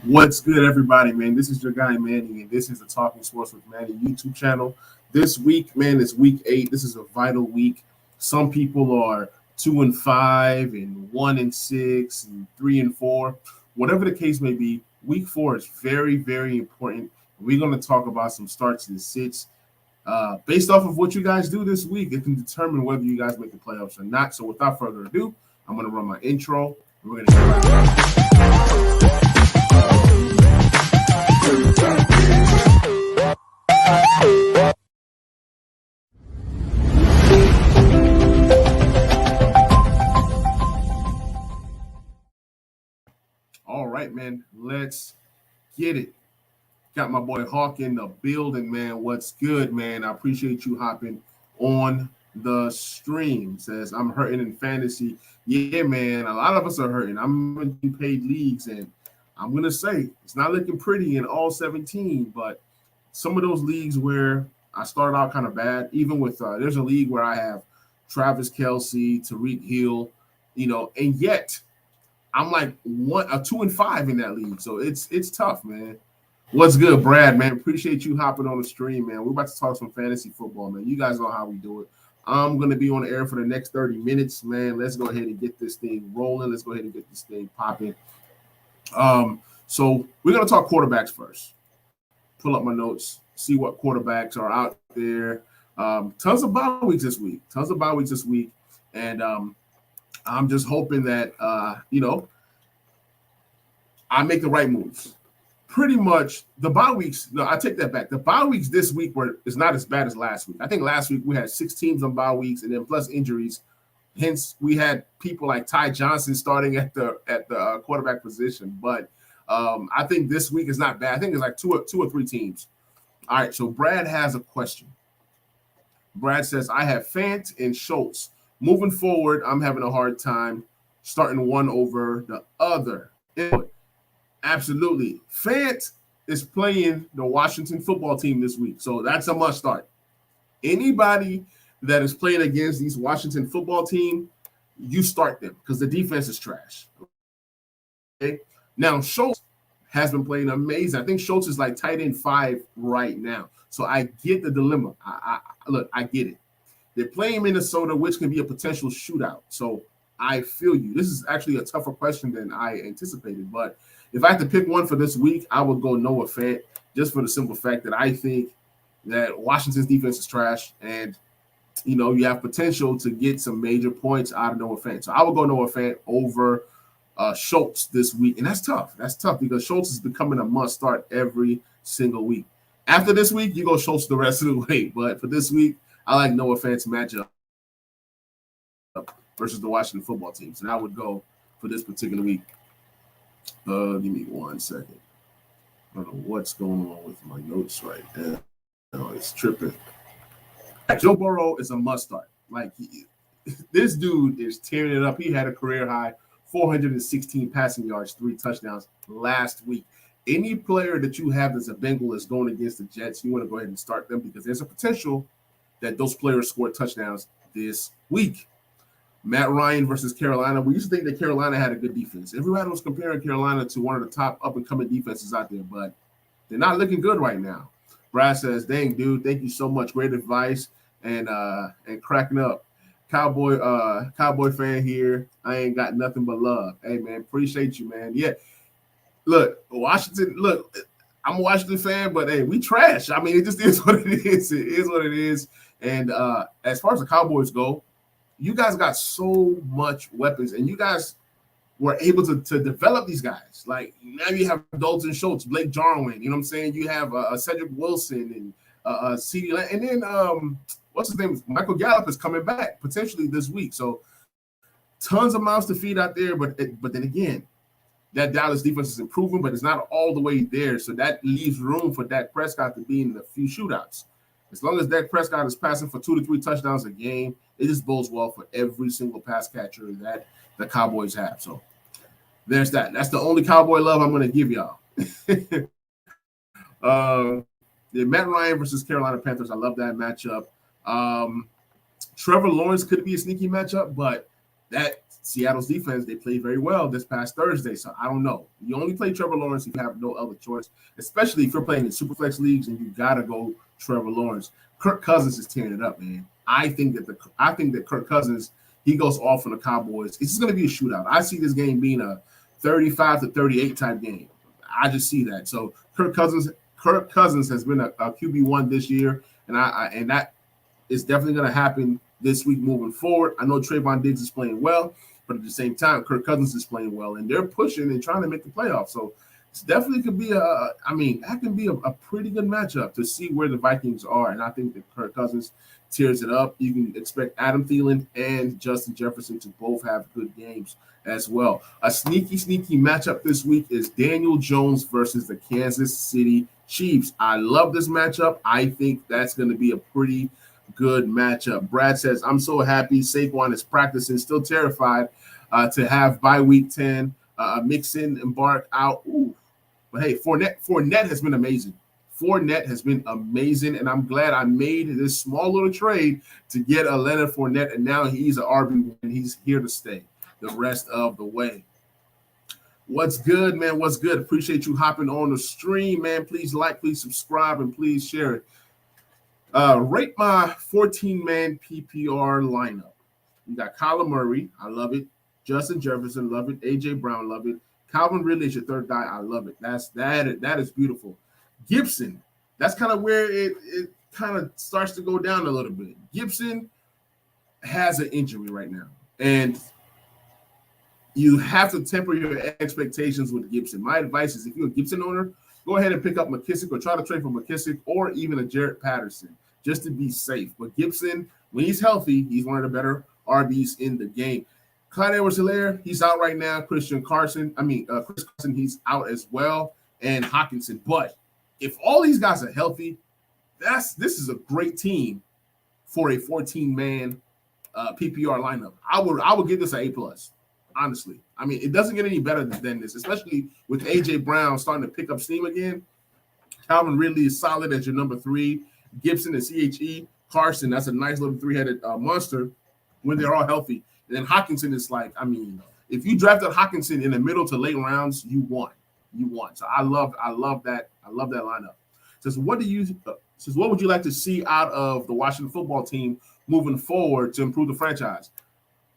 What's good, everybody, man? This is your guy, Manny, and this is the Talking Sports with Manny YouTube channel. This week, man, is week 8. This is a vital week. Some people are 2-5 and 1-6 and 3-4. Whatever the case may be, week 4 is very, very important. We're going to talk about some starts and sits. Based off of what you guys do this week, it can determine whether you guys make the playoffs or not. So without further ado, I'm going to run my intro. And we're going to get right to it. All right, man, let's get it. Got my boy Hawk in the building, man. What's good, man? I appreciate you hopping on the stream. Says I'm hurting in fantasy. Yeah, man, a lot of us are hurting. I'm in paid leagues, and I'm going to say it's not looking pretty in all 17, but some of those leagues where I started out kind of bad, even with there's a league where I have Travis Kelce, Tariq Hill, and yet I'm like 2-5 in that league. So it's tough, man. What's good, Brad, man? Appreciate you hopping on the stream, man. We're about to talk some fantasy football, man. You guys know how we do it. I'm going to be on the air for the next 30 minutes, man. Let's go ahead and get this thing rolling. Let's go ahead and get this thing popping. So we're going to talk quarterbacks first. Pull up my notes, see what quarterbacks are out there. Tons of bye weeks this week. And I'm just hoping that, I make the right moves. Pretty much the bye weeks. No, I take that back. The bye weeks this week is not as bad as last week. I think last week we had 6 teams on bye weeks and then plus injuries. Hence, we had people like Ty Johnson starting at the quarterback position. But I think this week is not bad. I think it's like two or three teams. All right, so Brad has a question. Brad says, I have Fant and Schultz. Moving forward, I'm having a hard time starting one over the other. Absolutely. Fant is playing the Washington football team this week, so that's a must start. Anybody that is playing against these Washington football team, you start them because the defense is trash. Okay. Now, Schultz has been playing amazing. I think Schultz is like tight end 5 right now. So I get the dilemma. I get it. They're playing Minnesota, which can be a potential shootout. So I feel you. This is actually a tougher question than I anticipated. But if I had to pick one for this week, I would go Noah Fant, just for the simple fact that I think that Washington's defense is trash, and you have potential to get some major points out of Noah Fant. So I would go Noah Fant over Schultz this week, and that's tough. That's tough because Schultz is becoming a must start every single week. After this week, you go Schultz the rest of the way. But for this week, I like Noah Fant's matchup versus the Washington football team. So I would go for this particular week. Give me 1 second. I don't know what's going on with my notes right now. No, it's tripping. Joe Burrow is a must start. Like this dude is tearing it up. He had a career high 416 passing yards, 3 touchdowns last week. Any player that you have as a Bengal is going against the Jets, you want to go ahead and start them because there's a potential that those players score touchdowns this week. Matt Ryan versus Carolina. We used to think that Carolina had a good defense. Everybody was comparing Carolina to one of the top up-and-coming defenses out there, but they're not looking good right now. Brad says, dang, dude, thank you so much. Great advice and cracking up. Cowboy fan here. I ain't got nothing but love. Hey, man, appreciate you, man. Yeah. Look, Washington, I'm a Washington fan, but, hey, we trash. I mean, it just is what it is. It is what it is. And as far as the Cowboys go, you guys got so much weapons, and you guys were able to develop these guys. Like, now you have Dalton Schultz, Blake Jarwin, you know what I'm saying? You have Cedric Wilson and CD. And then, what's his name? Michael Gallup is coming back potentially this week. So tons of mouths to feed out there. But then again, that Dallas defense is improving, but it's not all the way there. So that leaves room for Dak Prescott to be in a few shootouts. As long as Dak Prescott is passing for 2 to 3 touchdowns a game, it just bodes well for every single pass catcher that the Cowboys have. So there's that. That's the only Cowboy love I'm going to give y'all. Matt Ryan versus Carolina Panthers. I love that matchup. Trevor Lawrence could be a sneaky matchup, but that Seattle's defense, they played very well this past Thursday. So I don't know. You only play Trevor Lawrence if you have no other choice, especially if you're playing in Superflex leagues and you got to go Trevor Lawrence. Kirk Cousins is tearing it up, man. I think that Kirk Cousins, he goes off on the Cowboys. It's just going to be a shootout. I see this game being a 35-38 type game. I just see that. So Kirk Cousins has been a QB1 this year, and that is definitely going to happen this week moving forward. I know Trayvon Diggs is playing well, but at the same time, Kirk Cousins is playing well, and they're pushing and trying to make the playoffs. So it's definitely could be that can be a pretty good matchup to see where the Vikings are. And I think that Kirk Cousins tears it up. You can expect Adam Thielen and Justin Jefferson to both have good games as well. A sneaky matchup this week is Daniel Jones versus the Kansas City Chiefs. I love this matchup. I think that's going to be a pretty good matchup. Brad says, I'm so happy Saquon is practicing, still terrified to have bye week 10. Mixon embark out. Ooh. But hey, Fournette has been amazing. Fournette has been amazing, and I'm glad I made this small little trade to get a Leonard Fournette, and now he's an RB and he's here to stay the rest of the way. What's good, man? What's good? Appreciate you hopping on the stream, man. Please like, please subscribe, and please share it. Rate my 14-man PPR lineup. You got Kyler Murray, I love it. Justin Jefferson, love it. AJ Brown, love it. Calvin Ridley is your third guy, I love it. That is beautiful. Gibson, that's kind of where it kind of starts to go down a little bit. Gibson has an injury right now, and you have to temper your expectations with Gibson. My advice is if you're a Gibson owner, go ahead and pick up McKissick or try to trade for McKissick or even a Jarrett Patterson just to be safe. But Gibson, when he's healthy, he's one of the better RBs in the game. Clyde Edwards-Helaire, he's out right now. Chris Carson, he's out as well, and Hockenson. But if all these guys are healthy, this is a great team for a 14-man PPR lineup. I would give this an A+. Honestly, I mean, it doesn't get any better than this, especially with AJ Brown starting to pick up steam again. Calvin Ridley is solid as your number 3. Gibson and CHE. Carson, that's a nice little 3-headed monster when they're all healthy. And then Hockenson is like, I mean, if you drafted Hockenson in the middle to late rounds, you won. So I love that. I love that lineup. Says, what would you like to see out of the Washington football team moving forward to improve the franchise?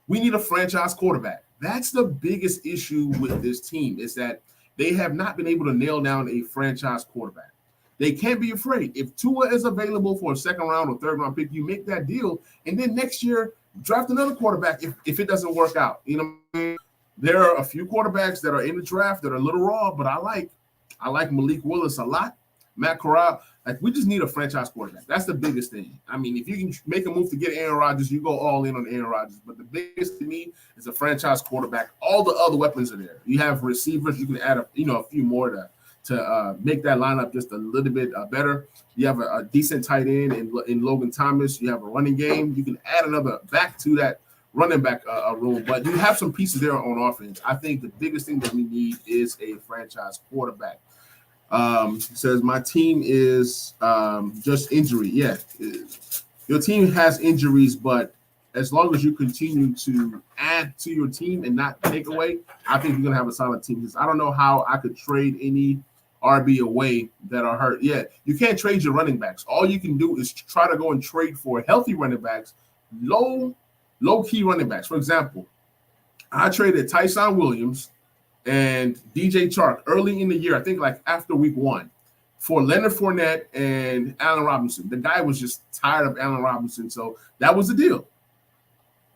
We need a franchise quarterback. That's the biggest issue with this team is that they have not been able to nail down a franchise quarterback. They can't be afraid. If Tua is available for a second round or third round pick, you make that deal. And then next year, draft another quarterback if it doesn't work out. You know what I mean? There are a few quarterbacks that are in the draft that are a little raw, but I like Malik Willis a lot. Matt Corral, like we just need a franchise quarterback. That's the biggest thing. I mean, if you can make a move to get Aaron Rodgers, you go all in on Aaron Rodgers. But the biggest to me is a franchise quarterback. All the other weapons are there. You have receivers. You can add a few more to make that lineup just a little bit better. You have a decent tight end in Logan Thomas. You have a running game. You can add another back to that running back room. But you have some pieces there on offense. I think the biggest thing that we need is a franchise quarterback. Says my team is just injury. Yeah, your team has injuries, but as long as you continue to add to your team and not take away, I think you're gonna have a solid team. Because I don't know how I could trade any RB away that are hurt. Yeah, you can't trade your running backs. All you can do is try to go and trade for healthy running backs, low key running backs. For example, I traded Tyson Williams and DJ Chark early in the year, I think like after week 1, for Leonard Fournette and Allen Robinson. The guy was just tired of Allen Robinson, so that was the deal.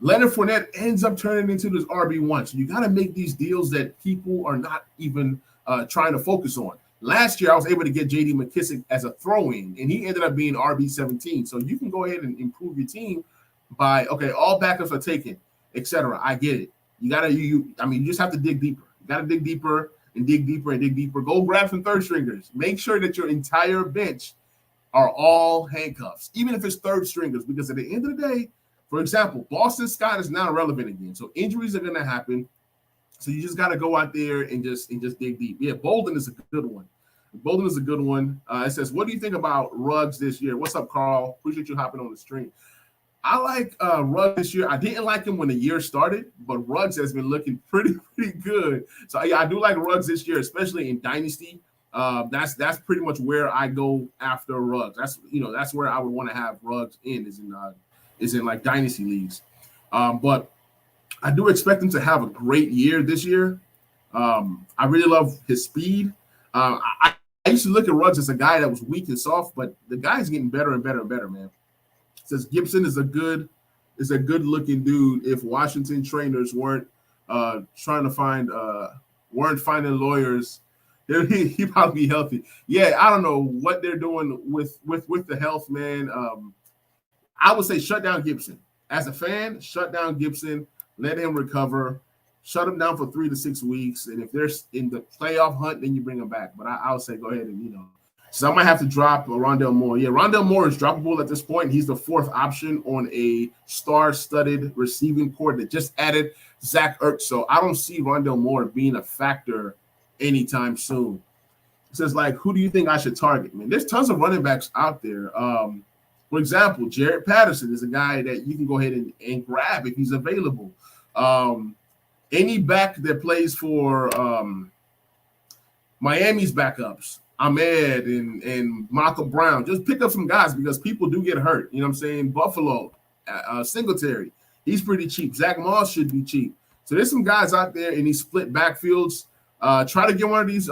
Leonard Fournette ends up turning into this RB1. So you got to make these deals that people are not even trying to focus on. Last year, I was able to get J.D. McKissick as a throw-in, and he ended up being RB17. So you can go ahead and improve your team by, okay, all backups are taken, etc. I get it. You just have to dig deeper. You got to dig deeper and dig deeper and dig deeper. Go grab some third stringers. Make sure that your entire bench are all handcuffs, even if it's third stringers, because at the end of the day, for example, Boston Scott is now relevant again. So injuries are going to happen. So you just got to go out there and just dig deep. Yeah, Bolden is a good one. It says, what do you think about Ruggs this year? What's up, Carl? Appreciate you hopping on the stream. I like Ruggs this year. I didn't like him when the year started, but Ruggs has been looking pretty good. So yeah, I do like Ruggs this year, especially in Dynasty. That's pretty much where I go after Ruggs. That's where I would want to have Ruggs is in like Dynasty leagues. But I do expect him to have a great year this year. I really love his speed. I used to look at Ruggs as a guy that was weak and soft, but the guy's getting better and better and better, man. It says Gibson is a good looking dude. If Washington trainers weren't weren't finding lawyers, he'd probably be healthy. Yeah, I don't know what they're doing with the health, man. I would say shut down Gibson. As a fan, shut down Gibson, let him recover, shut him down for 3 to 6 weeks, and if they're in the playoff hunt, then you bring him back. But I would say go ahead and So I might have to drop Rondale Moore. Yeah, Rondale Moore is droppable at this point. He's the 4th option on a star-studded receiving corps that just added Zach Ertz. So I don't see Rondale Moore being a factor anytime soon. It says, like, who do you think I should target? Man, there's tons of running backs out there. For example, Jared Patterson is a guy that you can go ahead and grab if he's available. Any back that plays for Miami's backups, Ahmed and Michael Brown, just pick up some guys because people do get hurt. You know what I'm saying? Buffalo, Singletary, he's pretty cheap. Zach Moss should be cheap. So there's some guys out there in these split backfields. Try to get one of these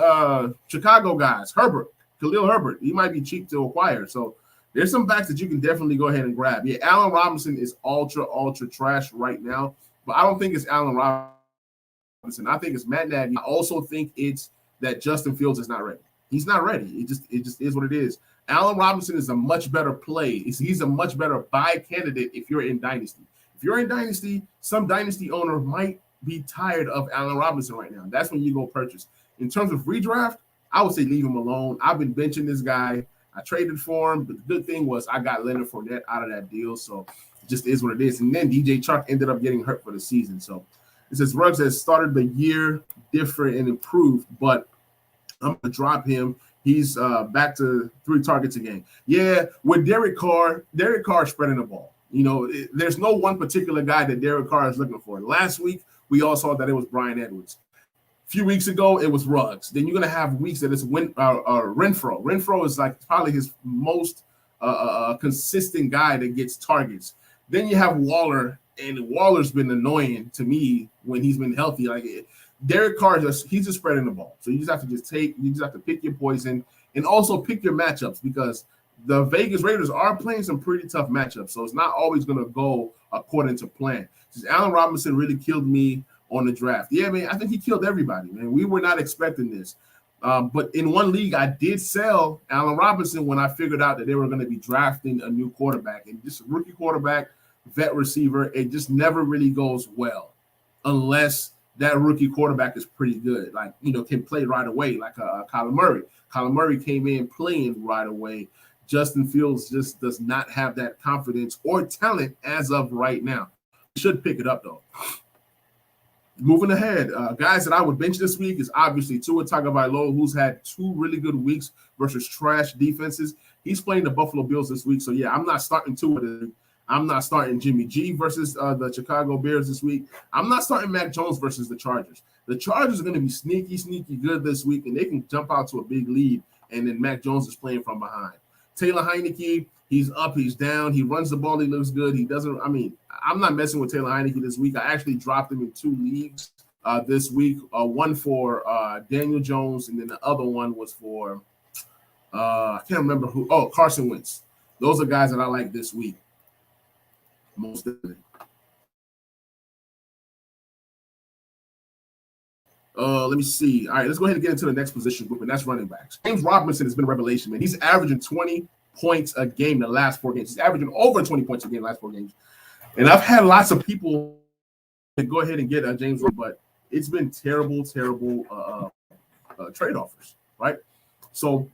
Chicago guys, Khalil Herbert. He might be cheap to acquire. So there's some backs that you can definitely go ahead and grab. Yeah, Allen Robinson is ultra trash right now, but I don't think it's Allen Robinson. I think it's Matt Nagy. I also think it's that Justin Fields is not ready. He's not ready. It just is what it is. Allen Robinson is a much better play. He's a much better buy candidate if you're in Dynasty. If you're in Dynasty, some Dynasty owner might be tired of Allen Robinson right now. That's when you go purchase. In terms of redraft, I would say leave him alone. I've been benching this guy. I traded for him, but the good thing was I got Leonard Fournette out of that deal, so it just is what it is. And then DJ Chark ended up getting hurt for the season. So it says Ruggs has started the year different and improved, but I'm going to drop him. He's back to 3 targets a game. Yeah, with Derek Carr spreading the ball. There's no one particular guy that Derek Carr is looking for. Last week, we all saw that it was Bryan Edwards. A few weeks ago, it was Ruggs. Then you're going to have weeks that it's Renfro. Renfro is like probably his most consistent guy that gets targets. Then you have Waller, and Waller's been annoying to me when he's been healthy. Like Derek Carr, he's just spreading the ball. So you just have to pick your poison and also pick your matchups because the Vegas Raiders are playing some pretty tough matchups. So it's not always going to go according to plan. Just Allen Robinson really killed me on the draft. Yeah, man, I think he killed everybody, man. We were not expecting this. But in one league, I did sell Allen Robinson when I figured out that they were going to be drafting a new quarterback. And just a rookie quarterback, vet receiver, it just never really goes well unless that rookie quarterback is pretty good, like, can play right away, like Kyler Murray. Kyler Murray came in playing right away. Justin Fields just does not have that confidence or talent as of right now. Should pick it up, though. Moving ahead, guys that I would bench this week is obviously Tua Tagovailoa, who's had 2 really good weeks versus trash defenses. He's playing the Buffalo Bills this week. So, yeah, I'm not starting Tua. I'm not starting Jimmy G versus the Chicago Bears this week. I'm not starting Mac Jones versus the Chargers. The Chargers are going to be sneaky good this week, and they can jump out to a big lead, and then Mac Jones is playing from behind. Taylor Heineke, he's up, he's down. He runs the ball. He looks good. I'm not messing with Taylor Heineke this week. I actually dropped him in 2 leagues this week. One for Daniel Jones, and then the other one was for I can't remember who. Oh, Carson Wentz. Those are guys that I like this week. Most definitely. Let me see. All right, let's go ahead and get into the next position group, and that's running backs. James Robinson has been a revelation, man. He's averaging 20 points a game the last 4 games. He's averaging over 20 points a game the last 4 games. And I've had lots of people go ahead and get James, but it's been terrible trade offers, right? So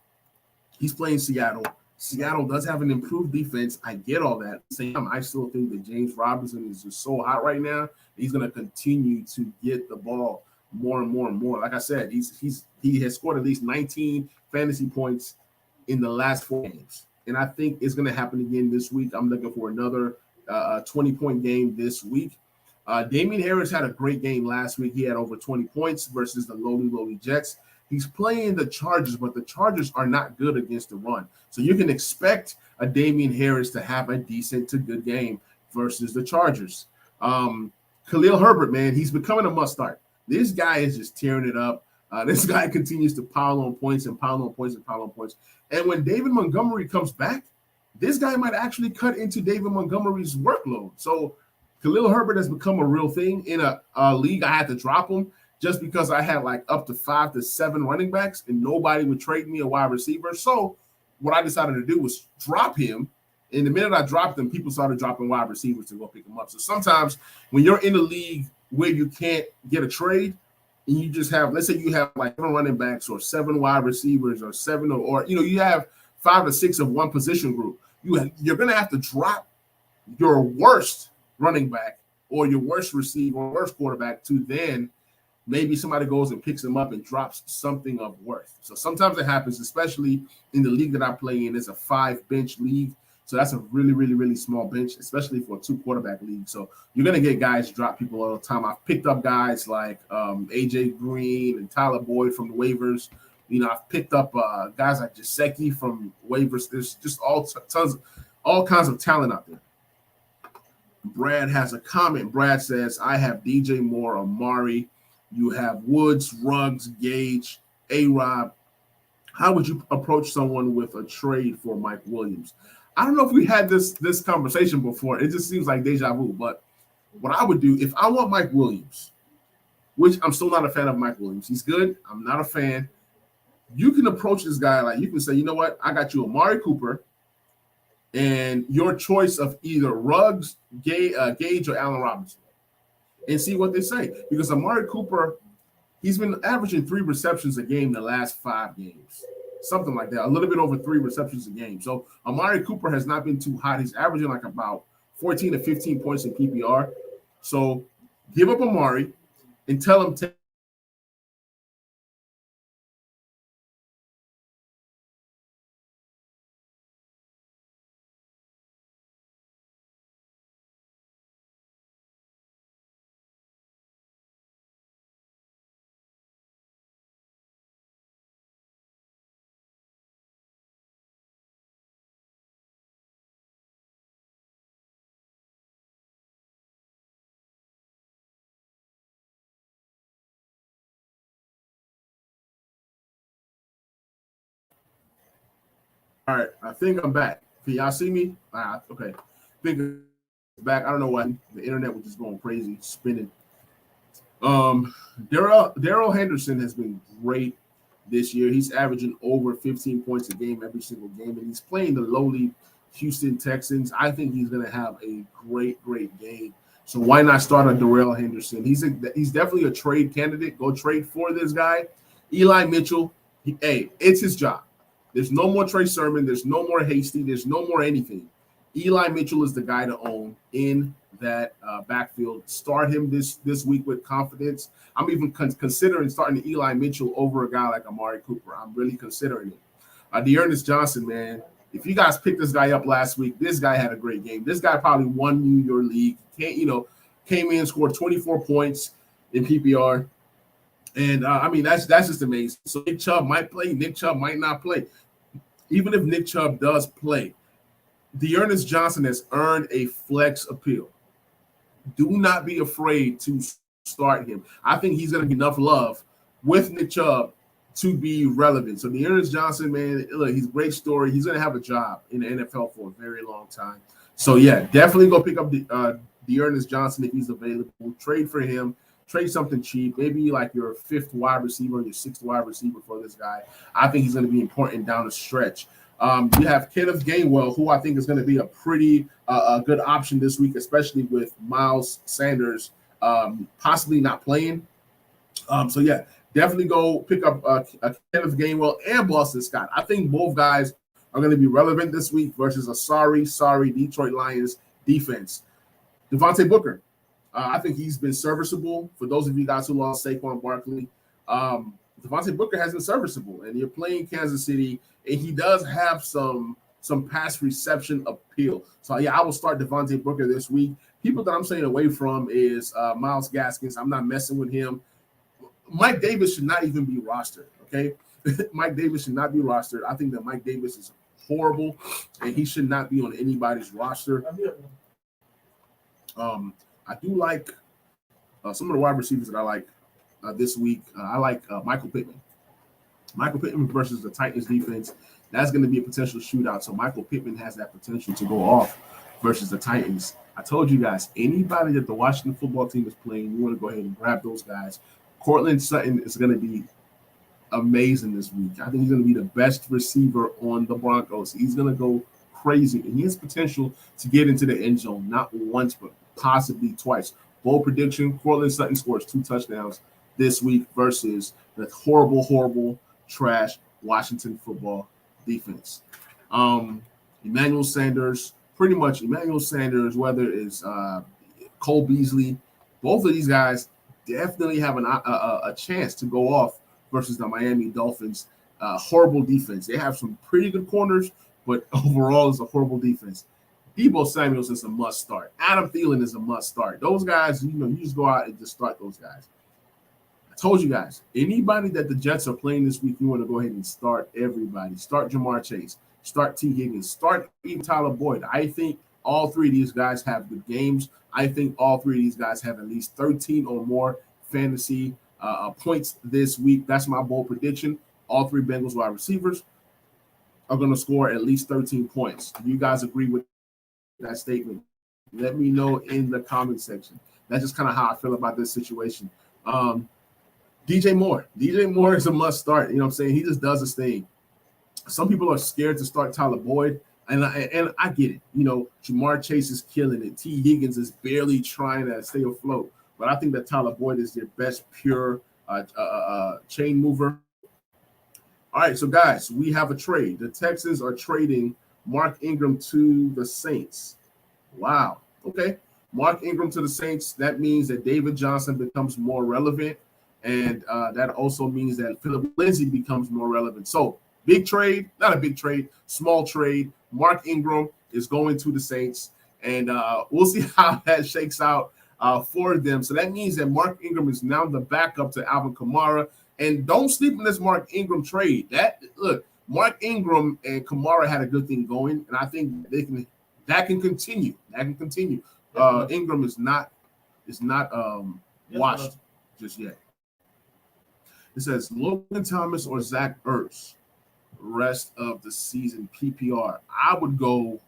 he's playing Seattle. Seattle does have an improved defense. I get all that. Same time, I still think that James Robinson is just so hot right now. He's going to continue to get the ball more and more and more. Like I said, he has scored at least 19 fantasy points in the last 4 games. And I think it's going to happen again this week. I'm looking for another a 20-point game this week. Damian Harris had a great game last week. He had over 20 points versus the lowly Jets. He's playing the Chargers, but the Chargers are not good against the run. So you can expect a Damian Harris to have a decent to good game versus the Chargers. Khalil Herbert, man, he's becoming a must-start. This guy is just tearing it up. This guy continues to pile on points and pile on points and pile on points. And when David Montgomery comes back, this guy might actually cut into David Montgomery's workload. So Khalil Herbert has become a real thing. In a league, I had to drop him just because I had like up to 5 to 7 running backs and nobody would trade me a wide receiver. So what I decided to do was drop him. And the minute I dropped him, people started dropping wide receivers to go pick him up. So sometimes when you're in a league where you can't get a trade and you just have, let's say you have like 7 running backs or 7 wide receivers or 7 or you have 5 or 6 of one position group, you're going to have to drop your worst running back or your worst receiver or worst quarterback to then maybe somebody goes and picks him up and drops something of worth. So sometimes it happens, especially in the league that I play in. It's a 5-bench league. So that's a really, really, really small bench, especially for a 2-quarterback league. So you're going to get guys drop people all the time. I've picked up guys like A.J. Green and Tyler Boyd from the waivers. I've picked up guys like Gesicki from waivers. There's just all kinds of talent out there. Brad has a comment. Brad says, I have DJ Moore, Amari. You have Woods, Ruggs, Gage, A-Rob. How would you approach someone with a trade for Mike Williams? I don't know if we had this conversation before. It just seems like deja vu. But what I would do, if I want Mike Williams, which I'm still not a fan of Mike Williams. He's good. I'm not a fan. You can approach this guy like you can say, you know what? I got you Amari Cooper and your choice of either Ruggs, Gage, or Allen Robinson and see what they say. Because Amari Cooper, he's been averaging 3 receptions a game the last 5 games. Something like that, a little bit over 3 receptions a game. So Amari Cooper has not been too hot. He's averaging like about 14 to 15 points in PPR. So give up Amari and tell him to All right, I think I'm back. Can y'all see me? Okay. I think I'm back. I don't know why the internet was just going crazy, spinning. Darrell Henderson has been great this year. He's averaging over 15 points a game every single game, and he's playing the lowly Houston Texans. I think he's going to have a great game. So why not start on Darrell Henderson? He's definitely a trade candidate. Go trade for this guy. Eli Mitchell, it's his job. There's no more Trey Sermon. There's no more Hasty. There's no more anything. Eli Mitchell is the guy to own in that backfield. Start him this week with confidence. I'm even considering starting Eli Mitchell over a guy like Amari Cooper. I'm really considering it. The Ernest Johnson, man, if you guys picked this guy up last week, this guy had a great game. This guy probably won you your league. Came in, scored 24 points in PPR. And, that's just amazing. So Nick Chubb might play. Nick Chubb might not play. Even if Nick Chubb does play, Ernest Johnson has earned a flex appeal. Do not be afraid to start him. I think he's going to get enough love with Nick Chubb to be relevant. So Ernest Johnson, man, look, he's a great story. He's going to have a job in the NFL for a very long time. So, yeah, definitely go pick up Ernest Johnson if he's available. Trade for him. Trade something cheap, maybe like your 5th wide receiver, your 6th wide receiver for this guy. I think he's going to be important down the stretch. You have Kenneth Gainwell, who I think is going to be a pretty good option this week, especially with Miles Sanders possibly not playing. So, yeah, definitely go pick up Kenneth Gainwell and Boston Scott. I think both guys are going to be relevant this week versus a sorry Detroit Lions defense. Devonte Booker. I think he's been serviceable. For those of you guys who lost Saquon Barkley, Devonte Booker has been serviceable, and you're playing Kansas City, and he does have some some pass reception appeal. So, yeah, I will start Devonte Booker this week. People that I'm staying away from is Myles Gaskins. I'm not messing with him. Mike Davis should not even be rostered, okay? Mike Davis should not be rostered. I think that Mike Davis is horrible, and he should not be on anybody's roster. I do like some of the wide receivers that I like this week. I like Michael Pittman. Michael Pittman versus the Titans defense. That's going to be a potential shootout. So Michael Pittman has that potential to go off versus the Titans. I told you guys, anybody that the Washington football team is playing, you want to go ahead and grab those guys. Cortland Sutton is going to be amazing this week. I think he's going to be the best receiver on the Broncos. He's going to go crazy, and he has potential to get into the end zone, not once, but possibly twice. Bold prediction, Cortland Sutton scores 2 touchdowns this week versus the horrible, trash Washington football defense. Emmanuel Sanders, whether it's Cole Beasley, both of these guys definitely have a chance to go off versus the Miami Dolphins. Horrible defense. They have some pretty good corners, but overall it's a horrible defense. Deebo Samuels is a must start. Adam Thielen is a must start. Those guys, you just go out and just start those guys. I told you guys, anybody that the Jets are playing this week, you want to go ahead and start everybody. Start Jamar Chase. Start T. Higgins. Start even Tyler Boyd. I think all 3 of these guys have good games. I think all 3 of these guys have at least 13 or more fantasy points this week. That's my bold prediction. All 3 Bengals wide receivers are going to score at least 13 points. Do you guys agree with that statement? Let me know in the comment section. That's just kind of how I feel about this situation. DJ Moore is a must start. You know what I'm saying? He just does his thing. Some people are scared to start Tyler Boyd, and I get it. You know, Jamar Chase is killing it. T. Higgins is barely trying to stay afloat. But I think that Tyler Boyd is their best pure chain mover. All right, so guys, we have a trade. The Texans are trading Mark Ingram to the Saints. Wow. Okay. Mark Ingram to the Saints. That means that David Johnson becomes more relevant. And that also means that Phillip Lindsey becomes more relevant. So big trade, not a big trade, small trade. Mark Ingram is going to the Saints. And we'll see how that shakes out for them. So that means that Mark Ingram is now the backup to Alvin Kamara. And don't sleep on this Mark Ingram trade. Mark Ingram and Kamara had a good thing going, and I think that can continue. Ingram is not washed just yet. It says Logan Thomas or Zach Ertz rest of the season PPR. I would go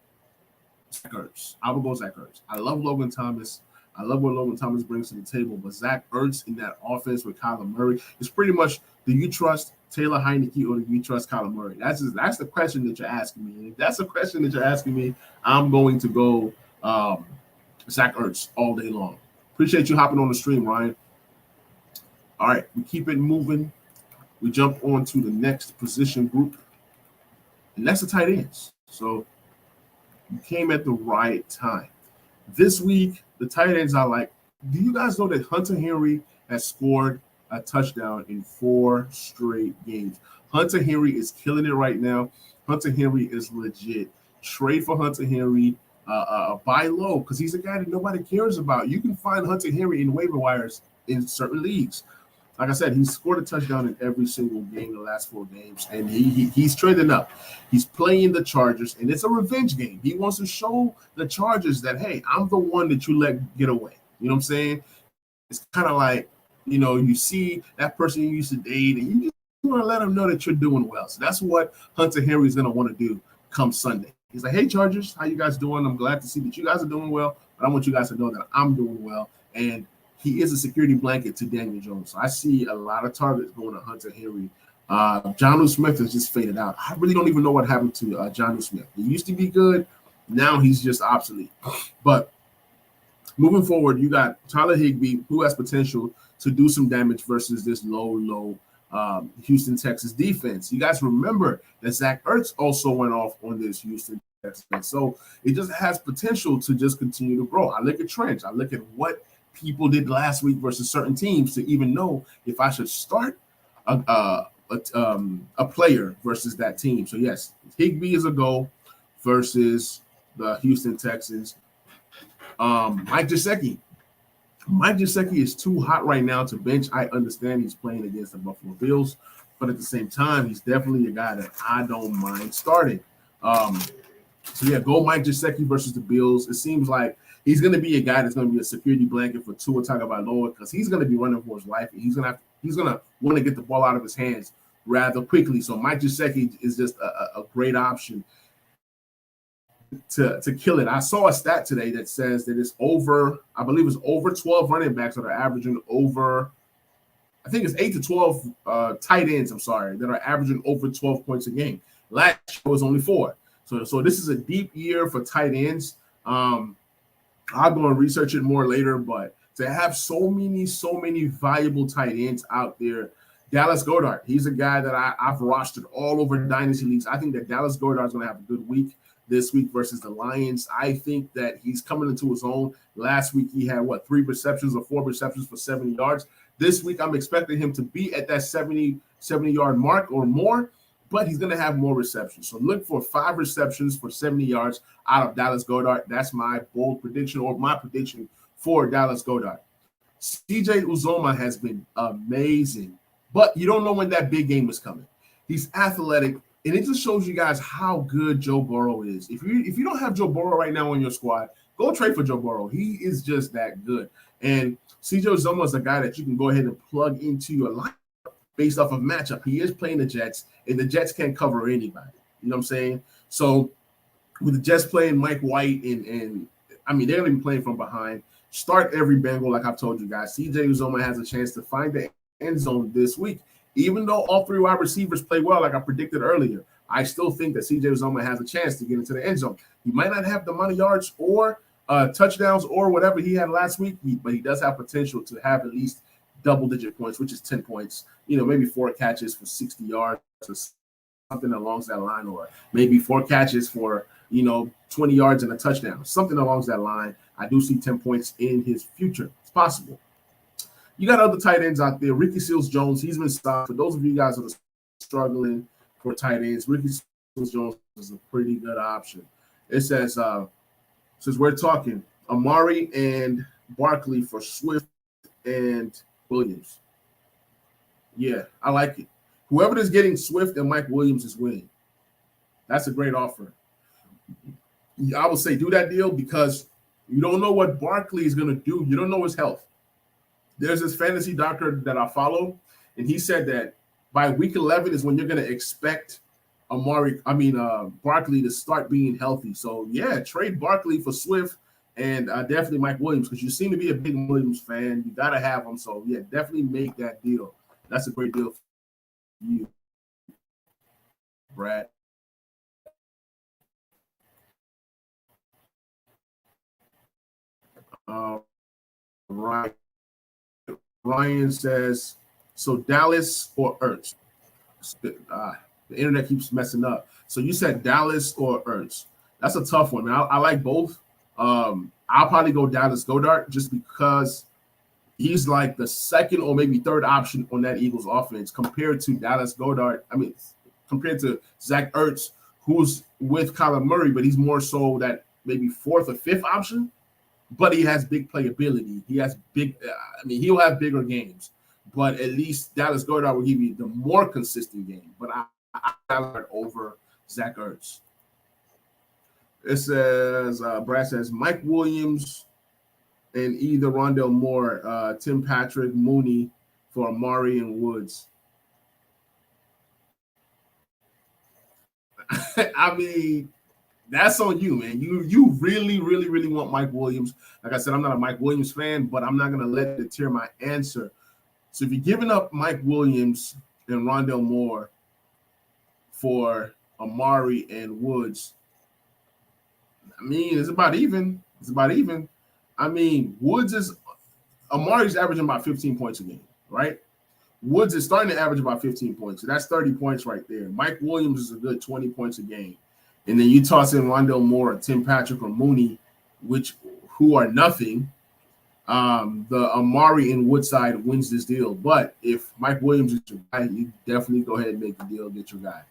Zach Ertz. I love Logan Thomas. I love what Logan Thomas brings to the table, but Zach Ertz in that offense with Kyler Murray is pretty much, do you trust Taylor Heineke or do you trust Kyler Murray? That's the question that you're asking me. And if that's the question that you're asking me, I'm going to go Zach Ertz all day long. Appreciate you hopping on the stream, Ryan. All right, we keep it moving. We jump on to the next position group, and that's the tight ends. So you came at the right time. This week, the tight ends I like. Do you guys know that Hunter Henry has scored a touchdown in 4 straight games? Hunter Henry is killing it right now. Hunter Henry is legit. Trade for Hunter Henry. Buy low because he's a guy that nobody cares about. You can find Hunter Henry in waiver wires in certain leagues. Like I said, he's scored a touchdown in every single game the last 4 games, and he's trading up. He's playing the Chargers, and it's a revenge game. He wants to show the Chargers that, hey, I'm the one that you let get away. You know what I'm saying? It's kind of like, you know, you see that person you used to date, and you just want to let them know that you're doing well. So that's what Hunter Henry is going to want to do come Sunday. He's like, hey, Chargers, how you guys doing? I'm glad to see that you guys are doing well, but I want you guys to know that I'm doing well. And he is a security blanket to Daniel Jones. So I see a lot of targets going to Hunter Henry. Jonnu Smith has just faded out. I really don't even know what happened to Jonnu Smith. He used to be good. Now he's just obsolete. But moving forward, you got Tyler Higbee, who has potential to do some damage versus this low Houston, Texas defense. You guys remember that Zach Ertz also went off on this Houston, Texas defense. So it just has potential to just continue to grow. I look at trends. I look at what people did last week versus certain teams to even know if I should start a player versus that team. So yes, Higbee is a go versus the Houston Texans. Mike Gesicki. Mike Gesicki is too hot right now to bench. I understand he's playing against the Buffalo Bills, but at the same time, he's definitely a guy that I don't mind starting. So yeah, go Mike Gesicki versus the Bills. It seems like he's going to be a guy that's going to be a security blanket for Tua Tagovailoa because he's going to be running for his life, and he's going to want to get the ball out of his hands rather quickly. So Mike Gesicki is just a great option to kill it. I saw a stat today that says that it's over, I believe it's over 12 running backs that are averaging over, I think it's 8 to 12 tight ends, that are averaging over 12 points a game. Last year was only 4. So this is a deep year for tight ends. I'll go and research it more later, but to have so many valuable tight ends out there. Dallas Godard, he's a guy that I've rostered all over dynasty leagues. I think that Dallas Godard is going to have a good week this week versus the Lions. I think that he's coming into his own. Last week he had 3 receptions or 4 receptions for 70 yards. This week I'm expecting him to be at that 70-yard mark or more, but he's going to have more receptions. So look for 5 receptions for 70 yards out of Dallas Godard. That's my bold prediction, or my prediction for Dallas Godard. CJ Uzoma has been amazing, but you don't know when that big game is coming. He's athletic, and it just shows you guys how good Joe Burrow is. If you don't have Joe Burrow right now on your squad, go trade for Joe Burrow. He is just that good. And CJ Uzoma is a guy that you can go ahead and plug into your lineup based off of matchup. He is playing the Jets, and the Jets can't cover anybody. You know what I'm saying? So with the Jets playing Mike White, and I mean, they're going to be playing from behind. Start every Bengal, like I've told you guys. CJ Uzoma has a chance to find the end zone this week. Even though all 3 wide receivers play well, like I predicted earlier, I still think that CJ Uzoma has a chance to get into the end zone. He might not have the amount of yards or touchdowns or whatever he had last week, but he does have potential to have at least double-digit points, which is 10 points. Maybe 4 catches for 60 yards or something along that line, or maybe 4 catches for 20 yards and a touchdown, something along that line. I do see 10 points in his future. It's possible. You got other tight ends out there. Ricky Seals-Jones, he's been stopped. For those of you guys that are struggling for tight ends, Ricky Seals-Jones is a pretty good option. It says, since we're talking, Amari and Barkley for Swift and Williams. Yeah, I like it. Whoever is getting Swift and Mike Williams is winning. That's a great offer. I would say do that deal because you don't know what Barkley is going to do. You don't know his health. There's this fantasy doctor that I follow, and he said that by week 11 is when you're going to expect Barkley to start being healthy. So, yeah, trade Barkley for Swift and definitely Mike Williams, because you seem to be a big Williams fan. You got to have him. So, yeah, definitely make that deal. That's a great deal for you, Brad. Right. Ryan says, so Dallas or Ertz? The internet keeps messing up. So you said Dallas or Ertz. That's a tough one, man. I like both. I'll probably go Dallas Godard just because he's like the second or maybe third option on that Eagles offense compared to Dallas Godard. Compared to Zach Ertz, who's with Kyler Murray, but he's more so that maybe 4th or 5th option. But he has big playability. He has he'll have bigger games. But at least Dallas Godard will give you the more consistent game. But I over Zach Ertz. It says, Brad says, Mike Williams and either Rondell Moore, Tim Patrick, Mooney for Amari and Woods. That's on you, man. You really, really, really want Mike Williams. Like I said, I'm not a Mike Williams fan, but I'm not going to let it tear my answer. So if you're giving up Mike Williams and Rondell Moore for Amari and Woods, it's about even. Amari's averaging about 15 points a game, right? Woods is starting to average about 15 points. So that's 30 points right there. Mike Williams is a good 20 points a game. And then you toss in Rondell Moore, Tim Patrick, or Mooney, who are nothing. The Amari and Woodside wins this deal. But if Mike Williams is your guy, you definitely go ahead and make the deal, get your guy.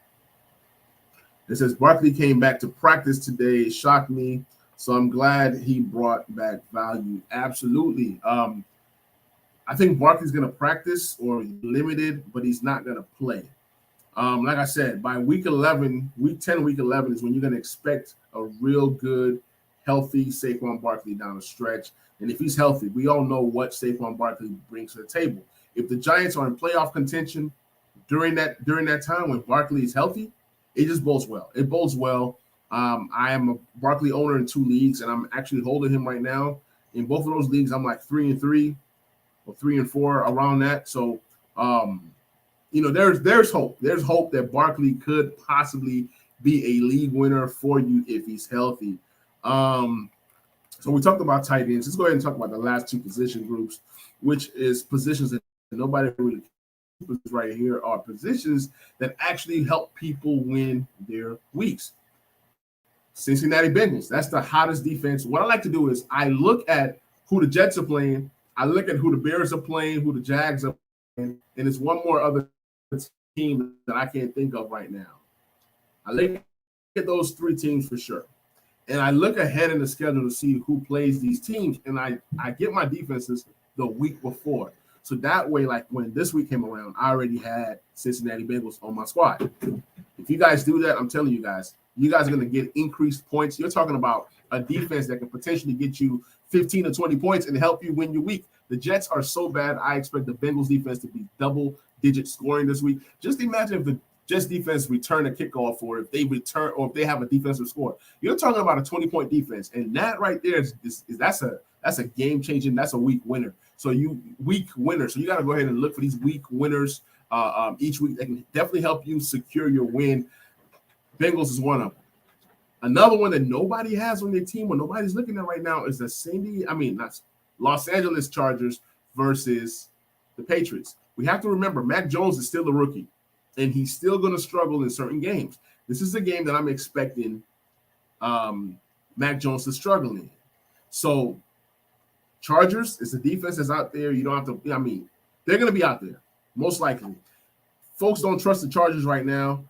It says Barkley came back to practice today. It shocked me. So I'm glad he brought back value. Absolutely. I think Barkley's going to practice or limited, but he's not going to play. Like I said, by week 11, week 10, week 11 is when you're going to expect a real good, healthy Saquon Barkley down the stretch. And if he's healthy, we all know what Saquon Barkley brings to the table. If the Giants are in playoff contention during that time when Barkley is healthy, it just bodes well. It bodes well. I am a Barkley owner in 2 leagues, and I'm actually holding him right now. In both of those leagues, I'm like 3-3 or 3-4 around that. So, there's hope. There's hope that Barkley could possibly be a league winner for you if he's healthy. So we talked about tight ends. Let's go ahead and talk about the last 2 position groups, which is positions that nobody really right here are positions that actually help people win their weeks. Cincinnati Bengals, that's the hottest defense. What I like to do is I look at who the Jets are playing, I look at who the Bears are playing, who the Jags are playing, and it's one more other team that I can't think of right now. I look at those 3 teams for sure. And I look ahead in the schedule to see who plays these teams, and I get my defenses the week before. So that way, like when this week came around, I already had Cincinnati Bengals on my squad. If you guys do that, I'm telling you guys are going to get increased points. You're talking about a defense that can potentially get you 15 or 20 points and help you win your week. The Jets are so bad. I expect the Bengals defense to be double-digit scoring this week. Just imagine if the Jets defense return a kickoff, or if they return, or if they have a defensive score. You're talking about a 20-point defense, and that right there that's a game changing. That's a week winner. So week winner. So you got to go ahead and look for these week winners each week. That can definitely help you secure your win. Bengals is one of them. Another one that nobody has on their team, or nobody's looking at right now, is the Los Angeles Chargers versus the Patriots. We have to remember, Mac Jones is still a rookie, and he's still going to struggle in certain games. This is a game that I'm expecting Mac Jones to struggle in. So Chargers is a defense that's out there. You don't have to, they're going to be out there, most likely. Folks don't trust the Chargers right now.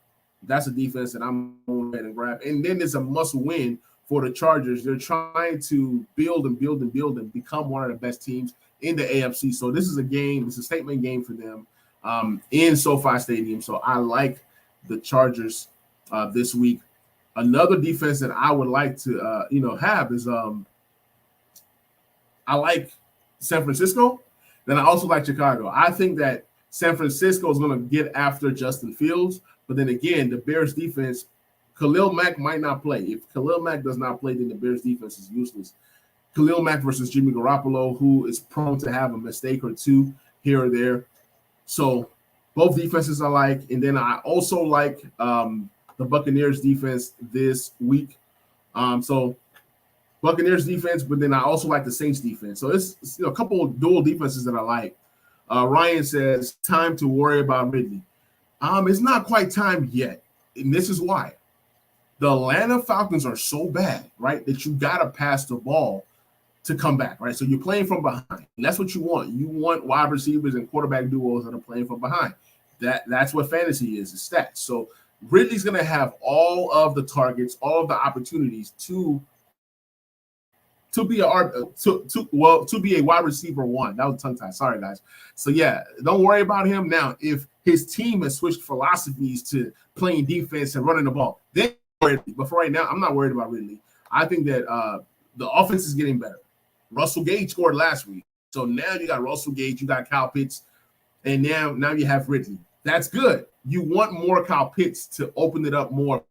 That's a defense that I'm going to grab. And then there's a must win for the Chargers. They're trying to build and become one of the best teams in the AFC. So this is a statement game for them in SoFi Stadium. So I like the Chargers this week. Another defense that I would like to have is I like San Francisco. Then I also like Chicago. I think that San Francisco is going to get after Justin Fields. But then again, the Bears defense, Khalil Mack might not play. If Khalil Mack does not play, then the Bears defense is useless. Khalil Mack versus Jimmy Garoppolo, who is prone to have a mistake or two here or there. So both defenses I like. And then I also like the Buccaneers defense this week. So Buccaneers defense, but then I also like the Saints defense. So it's a couple of dual defenses that I like. Ryan says, time to worry about Ridley. It's not quite time yet, and this is why. The Atlanta Falcons are so bad, right, that you got to pass the ball to come back, right? So you're playing from behind. And that's what you want. You want wide receivers and quarterback duos that are playing from behind. That's what fantasy is stats. So Ridley's going to have all of the targets, all of the opportunities to be a wide receiver one. That was tongue tied. Sorry, guys. So yeah, don't worry about him now. If his team has switched philosophies to playing defense and running the ball, then but for right now, I'm not worried about Ridley. I think that the offense is getting better. Russell Gage scored last week, so now you got Russell Gage, you got Kyle Pitts, and now you have Ridley. That's good. You want more Kyle Pitts to open it up more.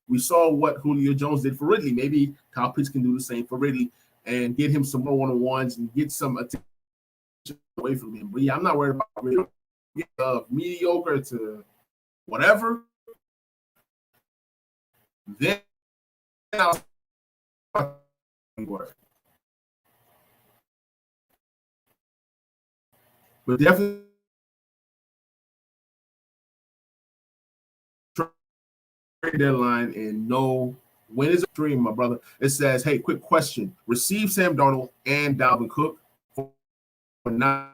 We saw what Julio Jones did for Ridley. Maybe Kyle Pitts can do the same for Ridley and get him some more one-on-ones and get some attention away from him. But yeah, I'm not worried about Ridley. Mediocre to whatever. Then I'll worry. But definitely deadline and know when is a dream, my brother. It says, hey, quick question. Receive Sam Darnold and Dalvin Cook for 9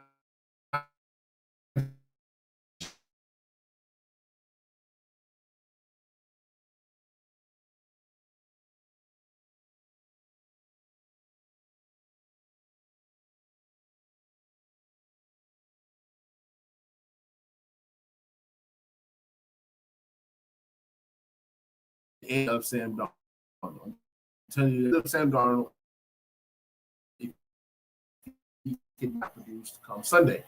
end of Sam Darnold. I'm telling you, if Sam Darnold, he cannot produce come Sunday.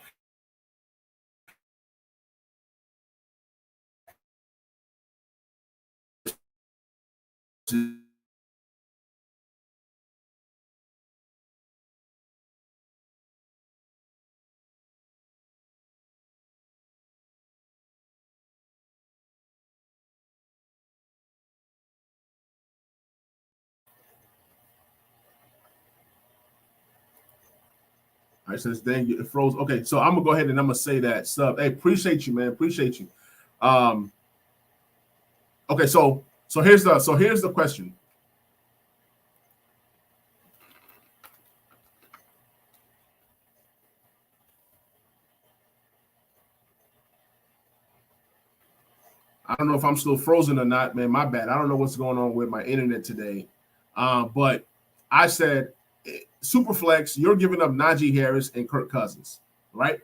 All right, says dang, it froze. Okay, so I'm gonna go ahead and I'm gonna say that sub. Hey, appreciate you, man. Appreciate you. Okay, so here's the question. I don't know if I'm still frozen or not, man. My bad. I don't know what's going on with my internet today. But I said, Superflex, you're giving up Najee Harris and Kirk Cousins, right?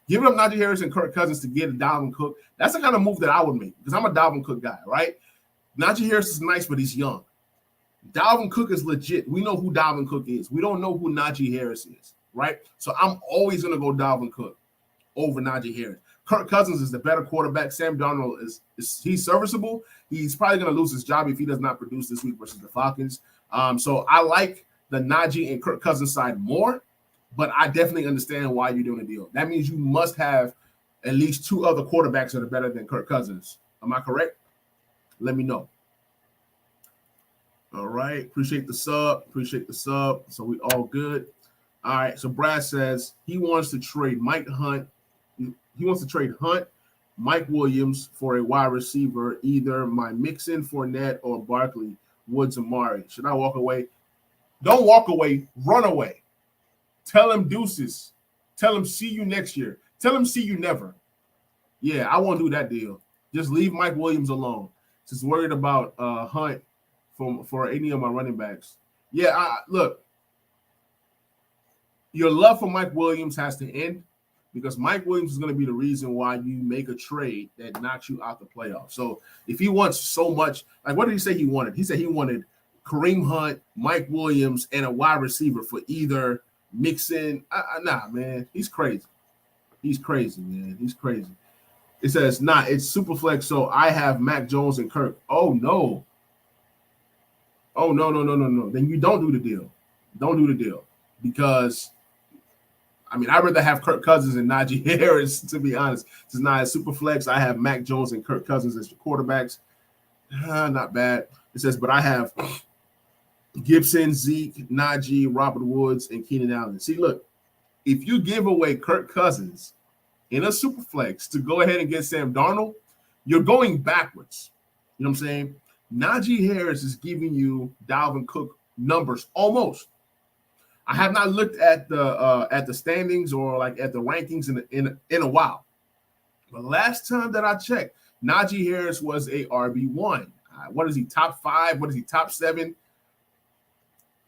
Giving up Najee Harris and Kirk Cousins to get a Dalvin Cook, that's the kind of move that I would make because I'm a Dalvin Cook guy, right? Najee Harris is nice, but he's young. Dalvin Cook is legit. We know who Dalvin Cook is. We don't know who Najee Harris is, right? So I'm always going to go Dalvin Cook over Najee Harris. Kirk Cousins is the better quarterback. Sam Darnold is he's serviceable. He's probably going to lose his job if he does not produce this week versus the Falcons. So I like the Najee and Kirk Cousins side more, but I definitely understand why you're doing a deal. That means you must have at least two other quarterbacks that are better than Kirk Cousins. Am I correct? Let me know. All right. Appreciate the sub. So we all good. All right. So Brad says he wants to trade Mike Hunt. He wants to trade Hunt, Mike Williams for a wide receiver, either my Mixon, Fournette, or Barkley, Woods, Amari. Should I walk away? Don't walk away. Run away. Tell him deuces. Tell him see you next year. Tell him see you never. Yeah, I won't do that deal. Just leave Mike Williams alone. Just worried about Hunt for any of my running backs. Yeah, look. Your love for Mike Williams has to end, because Mike Williams is going to be the reason why you make a trade that knocks you out the playoffs. So if he wants so much, like what did he say he wanted? He said he wanted Kareem Hunt, Mike Williams, and a wide receiver for either Mixon. Nah, man, he's crazy. He's crazy, man. He's crazy. It says, it's Superflex, so I have Mac Jones and Kirk. Oh, no. Oh, no. Then you don't do the deal. Don't do the deal because – I'd rather have Kirk Cousins and Najee Harris, to be honest. It's not a super flex. I have Mac Jones and Kirk Cousins as your quarterbacks. Not bad. It says, but I have Gibson, Zeke, Najee, Robert Woods, and Keenan Allen. See, look, if you give away Kirk Cousins in a super flex to go ahead and get Sam Darnold, you're going backwards. You know what I'm saying? Najee Harris is giving you Dalvin Cook numbers almost. I have not looked at the standings or like at the rankings in a while. But last time that I checked, Najee Harris was a RB1. What is he, top 5? What is he, top 7?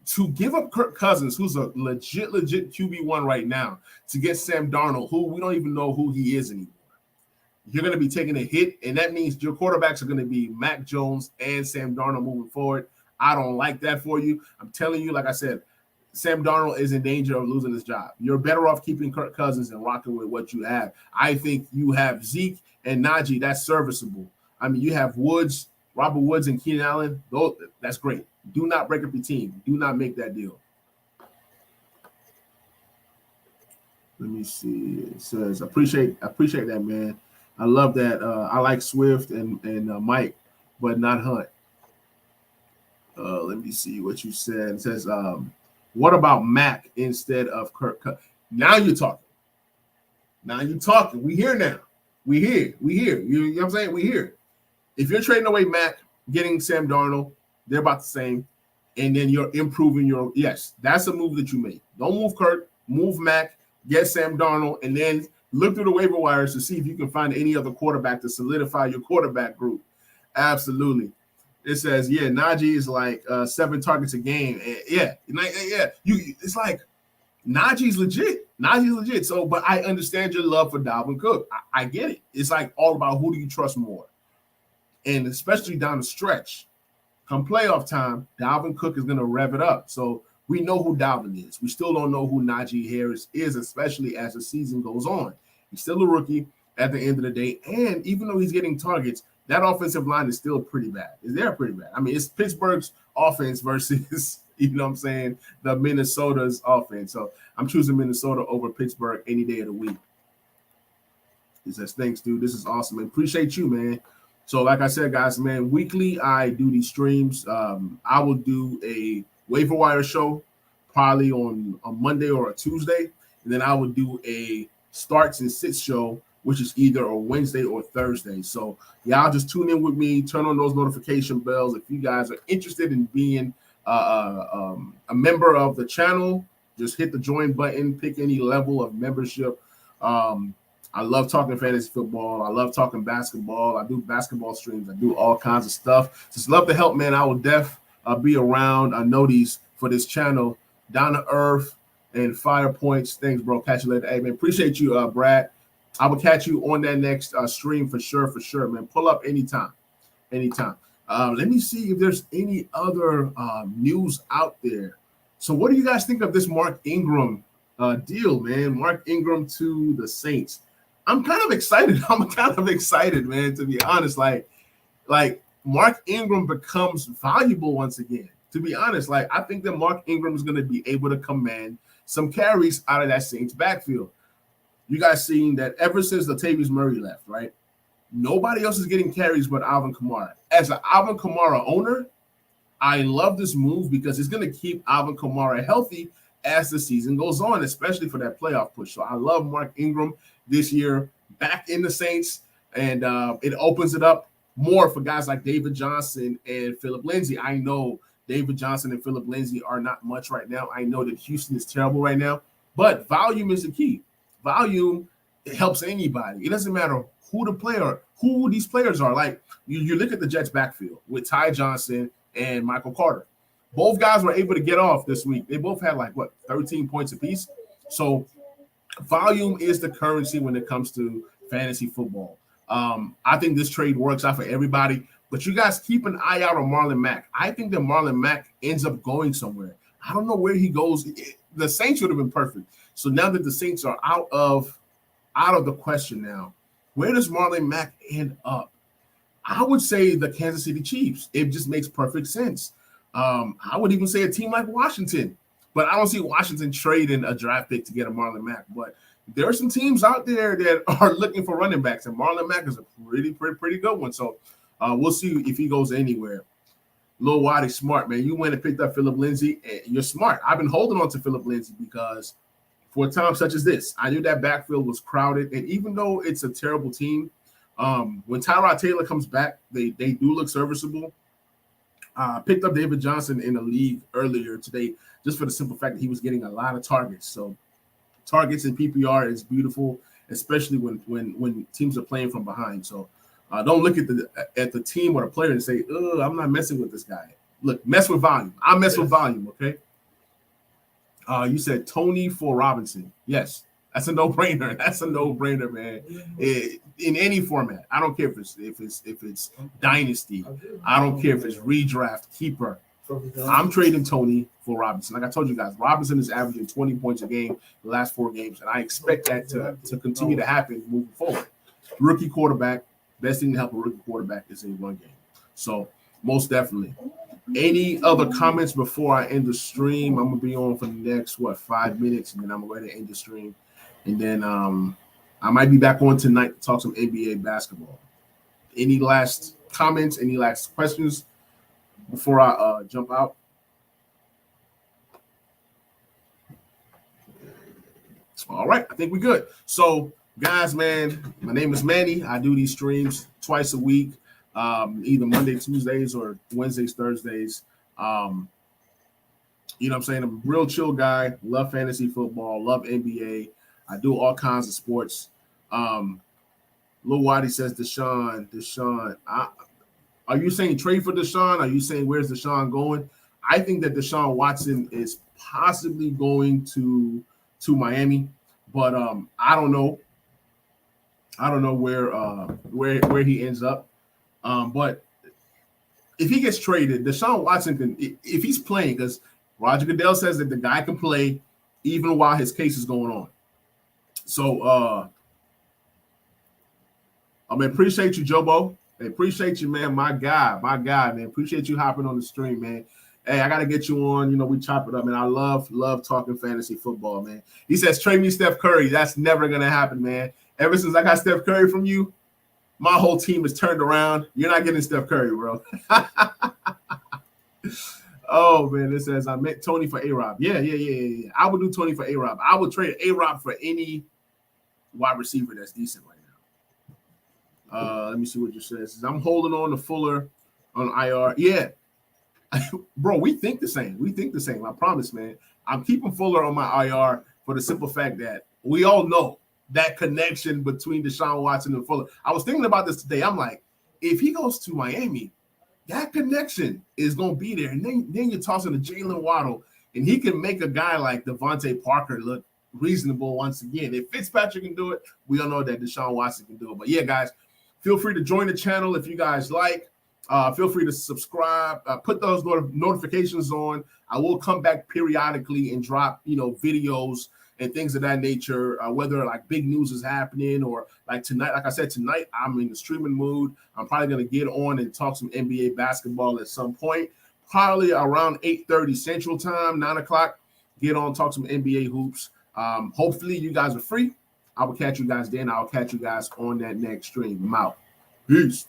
To give up Kirk Cousins, who's a legit QB1 right now, to get Sam Darnold, who we don't even know who he is anymore. You're going to be taking a hit, and that means your quarterbacks are going to be Mac Jones and Sam Darnold moving forward. I don't like that for you. I'm telling you, like I said, Sam Darnold is in danger of losing his job. You're better off keeping Kirk Cousins and rocking with what you have. I think you have Zeke and Najee. That's serviceable. You have Woods, Robert Woods, and Keenan Allen. That's great. Do not break up your team. Do not make that deal. Let me see. It says, appreciate that, man. I love that. I like Swift and Mike, but not Hunt. Let me see what you said. It says, what about Mac instead of Kirk Cousins? Now you're talking. We here now. We here. You know what I'm saying? We here. If you're trading away Mac, getting Sam Darnold, they're about the same. And then you're improving yes, that's a move that you make. Don't move Kirk, move Mac, get Sam Darnold, and then look through the waiver wires to see if you can find any other quarterback to solidify your quarterback group. Absolutely. It says, Najee is like 7 targets a game. It's like Najee's legit. So, but I understand your love for Dalvin Cook. I get it. It's like all about who do you trust more, and especially down the stretch. come playoff time, Dalvin Cook is going to rev it up. So we know who Dalvin is. We still don't know who Najee Harris is, especially as the season goes on. He's still a rookie at the end of the day. And even though he's getting targets, that offensive line is still pretty bad. They're pretty bad. I mean, it's Pittsburgh's offense versus, you know what I'm saying, the Minnesota's offense. So I'm choosing Minnesota over Pittsburgh any day of the week. He says, thanks, dude. This is awesome. I appreciate you, man. So like I said, guys, man, weekly I do these streams. I will do a waiver wire show probably on a Monday or a Tuesday. And then I will do a starts and sits show, which is either a Wednesday or Thursday. So y'all just tune in with me, turn on those notification bells. If you guys are interested in being a member of the channel, just hit the join button, pick any level of membership. I love talking fantasy football. I love talking basketball. I do basketball streams. I do all kinds of stuff. Just love to help, man. I will be around. I know these for this channel, down to earth and fire points. Thanks, bro. Catch you later. Hey, man, appreciate you, Brad. I will catch you on that next stream for sure, man. Pull up anytime. Let me see if there's any other news out there. So what do you guys think of this Mark Ingram deal, man? Mark Ingram to the Saints. I'm kind of excited, man, to be honest. Like Mark Ingram becomes valuable once again. To be honest, like I think that Mark Ingram is going to be able to command some carries out of that Saints backfield. You guys seen that ever since Latavius Murray left, right? Nobody else is getting carries but Alvin Kamara. As an Alvin Kamara owner, I love this move because it's going to keep Alvin Kamara healthy as the season goes on, especially for that playoff push. So I love Mark Ingram this year back in the Saints, and it opens it up more for guys like David Johnson and Phillip Lindsey. I know David Johnson and Phillip Lindsey are not much right now. I know that Houston is terrible right now, but volume is the key. Volume, it helps anybody. It doesn't matter who these players are. Like you look at the Jets backfield with Ty Johnson and Michael Carter. Both guys were able to get off this week. They both had 13 points apiece. So volume is the currency when it comes to fantasy football. I think this trade works out for everybody, but you guys keep an eye out on Marlon Mack. I think that Marlon Mack ends up going somewhere. I don't know where he goes. The Saints would have been perfect. So now that the Saints are out of the question now, where does Marlon Mack end up? I would say the Kansas City Chiefs. It just makes perfect sense. I would even say a team like Washington, but I don't see Washington trading a draft pick to get a Marlon Mack. But there are some teams out there that are looking for running backs, and Marlon Mack is a pretty good one. So we'll see if he goes anywhere. Lil Waddy, smart, man. You went and picked up Phillip Lindsey. You're smart. I've been holding on to Phillip Lindsey because for a time such as this, I knew that backfield was crowded. And even though it's a terrible team, when Tyrod Taylor comes back, they do look serviceable. Picked up David Johnson in the league earlier today just for the simple fact that he was getting a lot of targets. So targets in PPR is beautiful, especially when teams are playing from behind. So don't look at the team or the player and say, "Oh, I'm not messing with this guy." Look, mess with volume. I mess with volume, okay? You said Tony for Robinson. Yes, that's a no-brainer. That's a no-brainer, man. In any format, I don't care if it's dynasty. I don't care if it's redraft, keeper. I'm trading Tony for Robinson. Like I told you guys, Robinson is averaging 20 points a game the last 4 games, and I expect that to continue to happen moving forward. Rookie quarterback, best thing to help a rookie quarterback is a run game. So most definitely. Any other comments before I end the stream? I'm gonna be on for the next 5 minutes, and then I'm gonna go ahead and end the stream. And then I might be back on tonight to talk some NBA basketball. Any last comments? Any last questions before I jump out? All right, I think we're good. So, guys, man, my name is Manny. I do these streams twice a week, either Monday, Tuesdays, or Wednesdays, Thursdays. You know what I'm saying? I'm a real chill guy. Love fantasy football. Love NBA. I do all kinds of sports. Lil Waddy says Deshaun. Are you saying trade for Deshaun? Are you saying where's Deshaun going? I think that Deshaun Watson is possibly going to Miami, but I don't know. I don't know where he ends up. But if he gets traded, Deshaun Watson can, if he's playing, because Roger Goodell says that the guy can play even while his case is going on. So, I mean, appreciate you, Jobo. I appreciate you, man. My guy, man. Appreciate you hopping on the stream, man. Hey, I got to get you on. You know, we chop it up, man. I love talking fantasy football, man. He says, trade me Steph Curry. That's never going to happen, man. Ever since I got Steph Curry from you, my whole team is turned around. You're not getting Steph Curry, bro. Oh, man. It says, I met Tony for A-Rob. Yeah. I would do Tony for A-Rob. I would trade A-Rob for any wide receiver that's decent right now. Let me see what you says. I'm holding on to Fuller on IR. Yeah. Bro, we think the same. I promise, man. I'm keeping Fuller on my IR for the simple fact that we all know that connection between Deshaun Watson and Fuller. I was thinking about this today. I'm like, if he goes to Miami, that connection is going to be there. And then you're tossing to Jalen Waddle, and he can make a guy like Devontae Parker look reasonable once again. If Fitzpatrick can do it, we all know that Deshaun Watson can do it. But yeah, guys, feel free to join the channel if you guys like. Feel free to subscribe. Put those notifications on. I will come back periodically and drop, videos and things of that nature, whether like big news is happening or like tonight. Like I said, tonight I'm in the streaming mood. I'm probably going to get on and talk some NBA basketball at some point, probably around 8:30 Central Time, 9 o'clock. Get on, talk some NBA hoops. Hopefully you guys are free. I will catch you guys then. I'll catch you guys on that next stream. I'm out. Peace.